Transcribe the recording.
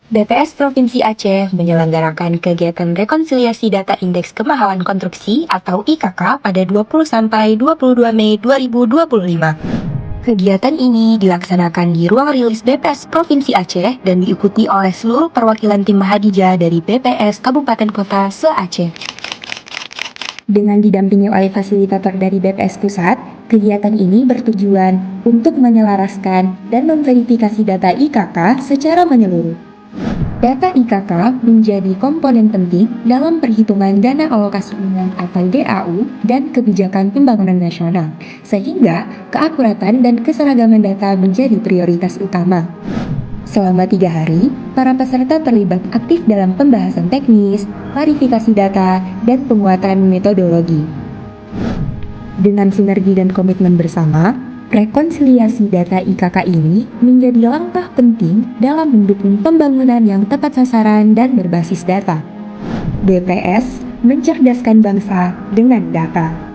BPS Provinsi Aceh menyelenggarakan kegiatan rekonsiliasi data indeks kemahalan konstruksi atau IKK pada 20-22 Mei 2025. Kegiatan ini dilaksanakan di ruang rilis BPS Provinsi Aceh dan diikuti oleh seluruh perwakilan tim Mahadija dari BPS Kabupaten Kota se-Aceh. Dengan didampingi oleh fasilitator dari BPS Pusat, kegiatan ini bertujuan untuk menyelaraskan dan memverifikasi data IKK secara menyeluruh. Data IKK menjadi komponen penting dalam perhitungan dana alokasi umum atau DAU dan kebijakan pembangunan nasional, sehingga keakuratan dan keseragaman data menjadi prioritas utama. Selama 3 hari, para peserta terlibat aktif dalam pembahasan teknis, klarifikasi data, dan penguatan metodologi. Dengan sinergi dan komitmen bersama, rekonsiliasi data IKK ini menjadi langkah penting dalam mendukung pembangunan yang tepat sasaran dan berbasis data. BPS mencerdaskan bangsa dengan data.